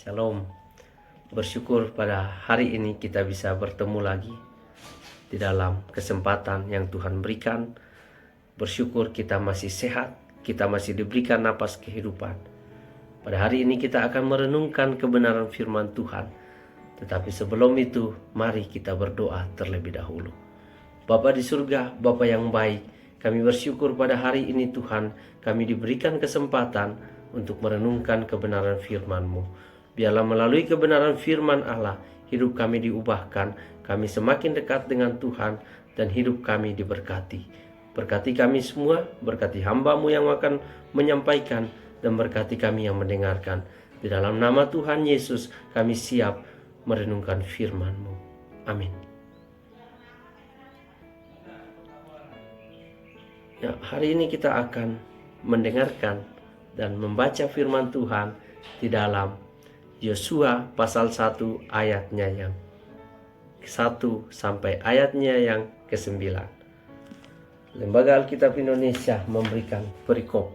Shalom. Bersyukur pada hari ini kita bisa bertemu lagi di dalam kesempatan yang Tuhan berikan. Bersyukur kita masih sehat, kita masih diberikan napas kehidupan. Pada hari ini kita akan merenungkan kebenaran firman Tuhan. Tetapi sebelum itu, mari kita berdoa terlebih dahulu. Bapa di surga, Bapa yang baik, kami bersyukur pada hari ini Tuhan, kami diberikan kesempatan untuk merenungkan kebenaran firman-Mu. Biarlah melalui kebenaran firman Allah, hidup kami diubahkan, kami semakin dekat dengan Tuhan, dan hidup kami diberkati. Berkati kami semua, berkati hamba-Mu yang akan menyampaikan, dan berkati kami yang mendengarkan. Di dalam nama Tuhan Yesus, kami siap merenungkan firman-Mu. Amin. Ya, hari ini kita akan mendengarkan dan membaca firman Tuhan di dalam Yosua pasal 1 ayatnya yang 1 sampai ayatnya yang ke-9. Lembaga Alkitab Indonesia memberikan perikop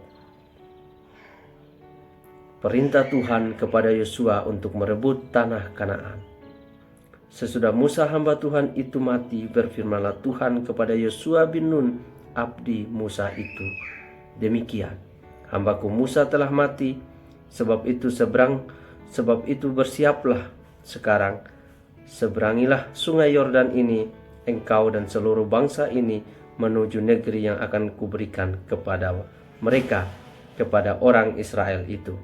perintah Tuhan kepada Yosua untuk merebut tanah Kanaan. Sesudah Musa hamba Tuhan itu mati, berfirmanlah Tuhan kepada Yosua bin Nun, abdi Musa itu, demikian, hambaku Musa telah mati, sebab itu bersiaplah sekarang, seberangilah sungai Yordan ini, engkau dan seluruh bangsa ini menuju negeri yang akan kuberikan kepada mereka, kepada orang Israel itu.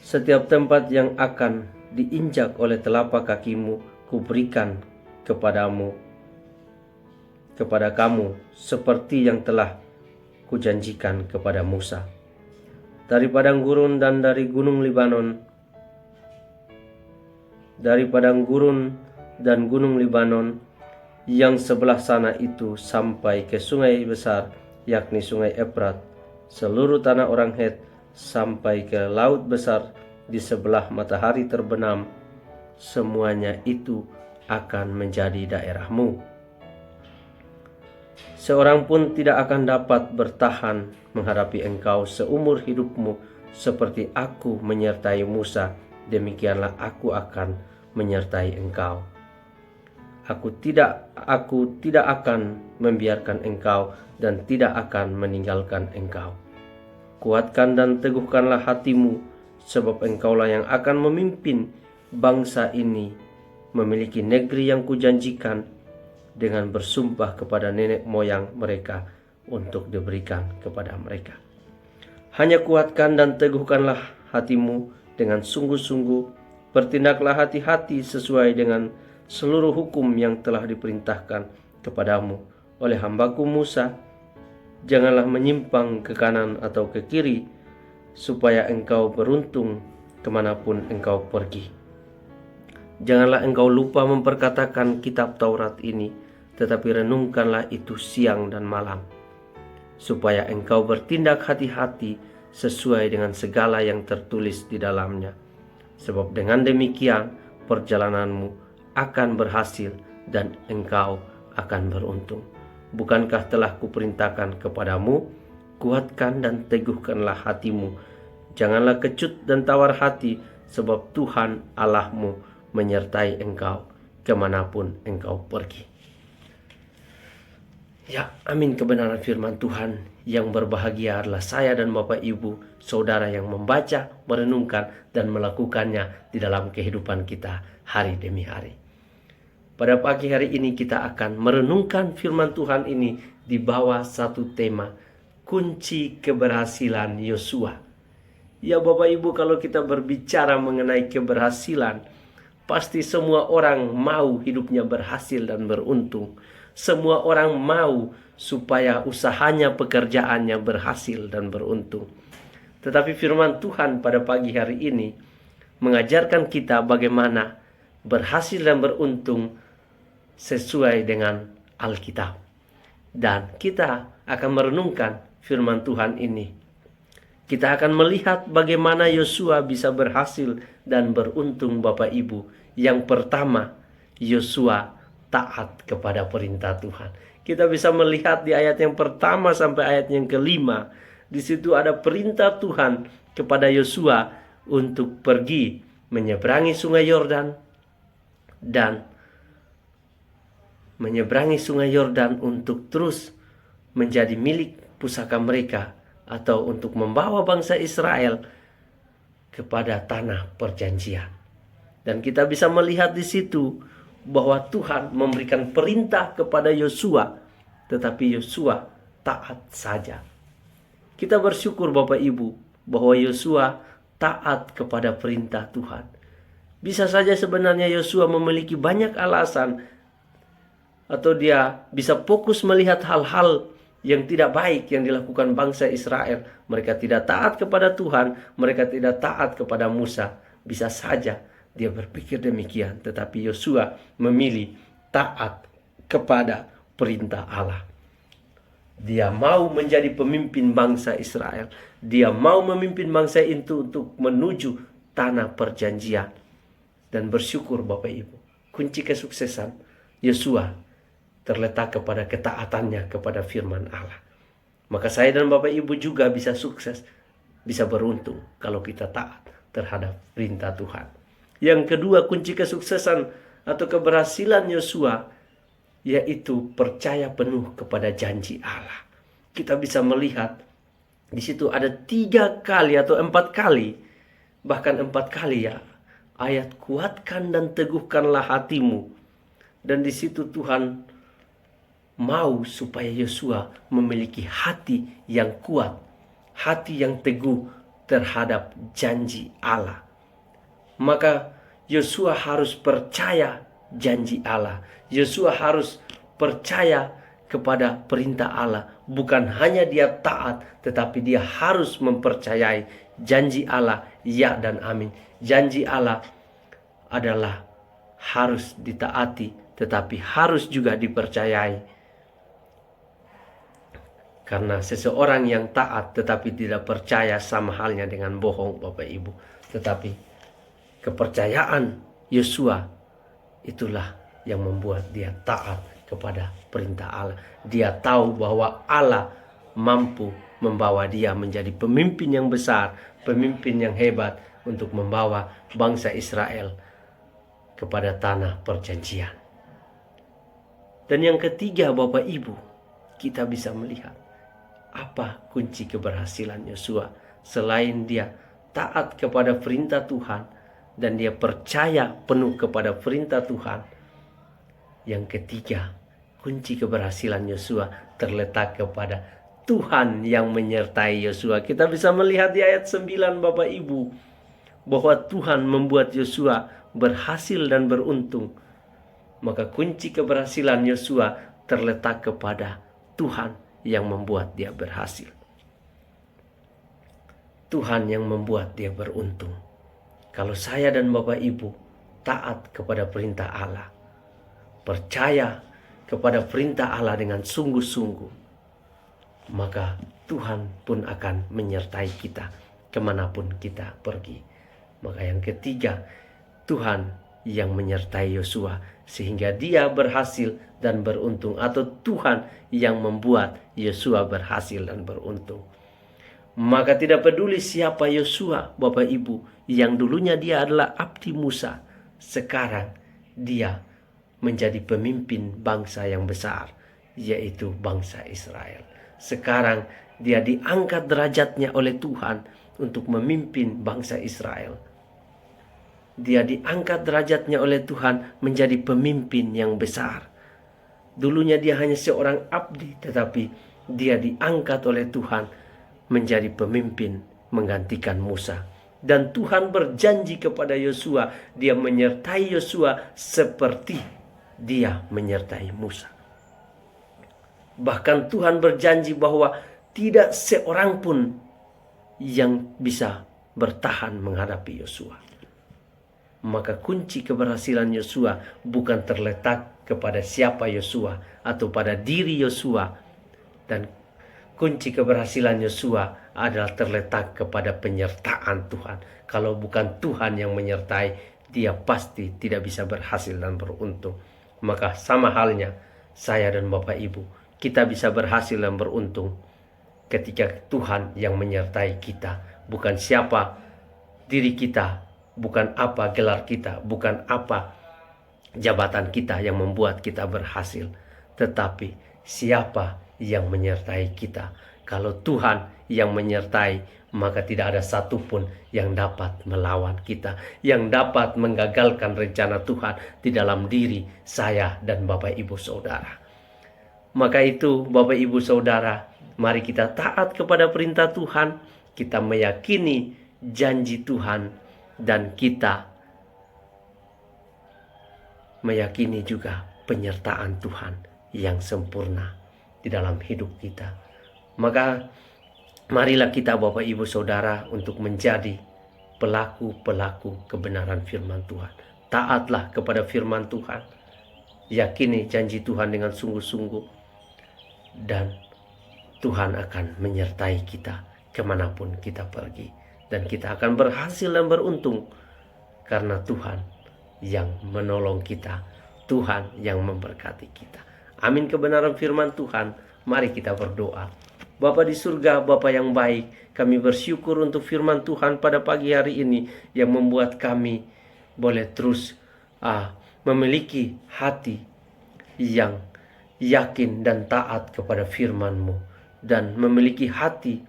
Setiap tempat yang akan diinjak oleh telapak kakimu, kuberikan kepada kamu, seperti yang telah kujanjikan kepada Musa. Dari padang gurun dan dari gunung Libanon, yang sebelah sana itu sampai ke sungai besar, yakni sungai Efrat, seluruh tanah orang Het, sampai ke laut besar di sebelah matahari terbenam, semuanya itu akan menjadi daerahmu. Seorang pun tidak akan dapat bertahan menghadapi engkau seumur hidupmu, seperti aku menyertai Musa, demikianlah aku akan menyertai engkau. Aku tidak akan membiarkan engkau dan tidak akan meninggalkan engkau. Kuatkan dan teguhkanlah hatimu, sebab engkaulah yang akan memimpin bangsa ini memiliki negeri yang kujanjikan dengan bersumpah kepada nenek moyang mereka untuk diberikan kepada mereka. Hanya kuatkan dan teguhkanlah hatimu dengan sungguh-sungguh, bertindaklah hati-hati sesuai dengan seluruh hukum yang telah diperintahkan kepadamu oleh hambaku Musa. Janganlah menyimpang ke kanan atau ke kiri, supaya engkau beruntung kemanapun engkau pergi. Janganlah engkau lupa memperkatakan kitab Taurat ini, tetapi renungkanlah itu siang dan malam, supaya engkau bertindak hati-hati sesuai dengan segala yang tertulis di dalamnya. Sebab dengan demikian perjalananmu akan berhasil dan engkau akan beruntung. Bukankah telah kuperintahkan kepadamu, kuatkan dan teguhkanlah hatimu. Janganlah kecut dan tawar hati, sebab Tuhan Allahmu menyertai engkau kemanapun engkau pergi. Ya, amin. Kebenaran firman Tuhan. Yang berbahagia adalah saya dan Bapak Ibu, saudara yang membaca, merenungkan, dan melakukannya di dalam kehidupan kita hari demi hari. Pada pagi hari ini kita akan merenungkan firman Tuhan ini di bawah satu tema, kunci keberhasilan Yosua. Ya Bapak Ibu, kalau kita berbicara mengenai keberhasilan, pasti semua orang mau hidupnya berhasil dan beruntung. Semua orang mau supaya usahanya, pekerjaannya berhasil dan beruntung. Tetapi firman Tuhan pada pagi hari ini mengajarkan kita bagaimana berhasil dan beruntung sesuai dengan Alkitab. Dan kita akan merenungkan firman Tuhan ini. Kita akan melihat bagaimana Yosua bisa berhasil dan beruntung Bapak Ibu. Yang pertama, Yosua taat kepada perintah Tuhan. Kita bisa melihat di ayat yang pertama sampai ayat yang kelima. Di situ ada perintah Tuhan kepada Yosua untuk pergi menyeberangi sungai Yordan dan menyeberangi sungai Yordan untuk terus menjadi milik pusaka mereka atau untuk membawa bangsa Israel kepada tanah perjanjian. Dan kita bisa melihat di situ bahwa Tuhan memberikan perintah kepada Yosua, tetapi Yosua taat saja. Kita bersyukur Bapak Ibu bahwa Yosua taat kepada perintah Tuhan. Bisa saja sebenarnya Yosua memiliki banyak alasan, atau dia bisa fokus melihat hal-hal yang tidak baik yang dilakukan bangsa Israel. Mereka tidak taat kepada Tuhan, mereka tidak taat kepada Musa. Bisa saja dia berpikir demikian, tetapi Yosua memilih taat kepada perintah Allah. Dia mau menjadi pemimpin bangsa Israel. Dia mau memimpin bangsa itu untuk menuju tanah perjanjian. Dan bersyukur Bapak Ibu, kunci kesuksesan Yosua terletak kepada ketaatannya kepada firman Allah. Maka saya dan Bapak Ibu juga bisa sukses, bisa beruntung kalau kita taat terhadap perintah Tuhan. Yang kedua, kunci kesuksesan atau keberhasilan Yosua yaitu percaya penuh kepada janji Allah. Kita bisa melihat di situ ada 3 kali atau 4 kali, bahkan 4 kali ya, ayat kuatkan dan teguhkanlah hatimu. Dan di situ Tuhan mau supaya Yosua memiliki hati yang kuat, hati yang teguh terhadap janji Allah. Maka Yosua harus percaya janji Allah. Yosua harus percaya kepada perintah Allah. Bukan hanya dia taat, tetapi dia harus mempercayai janji Allah, ya dan amin. Janji Allah adalah harus ditaati, tetapi harus juga dipercayai. Karena seseorang yang taat tetapi tidak percaya sama halnya dengan bohong Bapak Ibu. Tetapi kepercayaan Yosua itulah yang membuat dia taat kepada perintah Allah. Dia tahu bahwa Allah mampu membawa dia menjadi pemimpin yang besar, pemimpin yang hebat untuk membawa bangsa Israel kepada tanah perjanjian. Dan yang ketiga Bapak Ibu, kita bisa melihat apa kunci keberhasilan Yosua selain dia taat kepada perintah Tuhan dan dia percaya penuh kepada perintah Tuhan. Yang ketiga, kunci keberhasilan Yosua terletak kepada Tuhan yang menyertai Yosua. Kita bisa melihat di ayat 9 Bapak Ibu bahwa Tuhan membuat Yosua berhasil dan beruntung. Maka kunci keberhasilan Yosua terletak kepada Tuhan yang membuat dia berhasil. Tuhan yang membuat dia beruntung. Kalau saya dan Bapak Ibu taat kepada perintah Allah, percaya kepada perintah Allah dengan sungguh-sungguh, maka Tuhan pun akan menyertai kita kemanapun kita pergi. Maka yang ketiga, Tuhan yang menyertai Yosua sehingga dia berhasil dan beruntung, atau Tuhan yang membuat Yosua berhasil dan beruntung. Maka tidak peduli siapa Yosua Bapak Ibu, yang dulunya dia adalah abdi Musa, sekarang dia menjadi pemimpin bangsa yang besar, yaitu bangsa Israel. Sekarang dia diangkat derajatnya oleh Tuhan untuk memimpin bangsa Israel. Dia diangkat derajatnya oleh Tuhan menjadi pemimpin yang besar. Dulunya dia hanya seorang abdi, tetapi dia diangkat oleh Tuhan menjadi pemimpin menggantikan Musa. Dan Tuhan berjanji kepada Yosua, dia menyertai Yosua seperti dia menyertai Musa. Bahkan Tuhan berjanji bahwa tidak seorang pun yang bisa bertahan menghadapi Yosua. Maka kunci keberhasilan Yosua bukan terletak kepada siapa Yosua atau pada diri Yosua, dan kunci keberhasilan Yosua adalah terletak kepada penyertaan Tuhan. Kalau bukan Tuhan yang menyertai, dia pasti tidak bisa berhasil dan beruntung. Maka sama halnya saya dan Bapak Ibu, kita bisa berhasil dan beruntung ketika Tuhan yang menyertai kita. Bukan siapa diri kita, bukan apa gelar kita, bukan apa jabatan kita yang membuat kita berhasil, tetapi siapa yang menyertai kita. Kalau Tuhan yang menyertai, maka tidak ada satupun yang dapat melawan kita, yang dapat menggagalkan rencana Tuhan di dalam diri saya dan Bapak Ibu Saudara. Maka itu Bapak Ibu Saudara, mari kita taat kepada perintah Tuhan, kita meyakini janji Tuhan, dan kita meyakini juga penyertaan Tuhan yang sempurna di dalam hidup kita. Maka marilah kita Bapak Ibu Saudara untuk menjadi pelaku-pelaku kebenaran firman Tuhan. Taatlah kepada firman Tuhan. Yakini janji Tuhan dengan sungguh-sungguh. Dan Tuhan akan menyertai kita kemanapun kita pergi. Dan kita akan berhasil dan beruntung. Karena Tuhan yang menolong kita. Tuhan yang memberkati kita. Amin kebenaran firman Tuhan. Mari kita berdoa. Bapa di surga, Bapa yang baik, kami bersyukur untuk firman Tuhan pada pagi hari ini yang membuat kami boleh terus memiliki hati yang yakin dan taat kepada firman-Mu, dan memiliki hati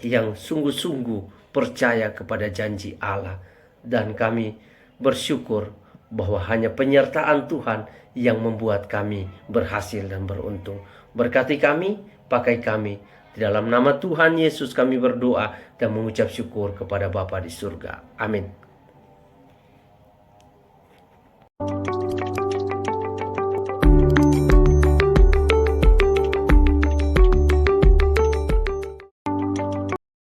yang sungguh-sungguh percaya kepada janji Allah. Dan kami bersyukur bahwa hanya penyertaan Tuhan yang membuat kami berhasil dan beruntung. Berkati kami, pakai kami. Di dalam nama Tuhan Yesus kami berdoa dan mengucap syukur kepada Bapa di surga. Amin.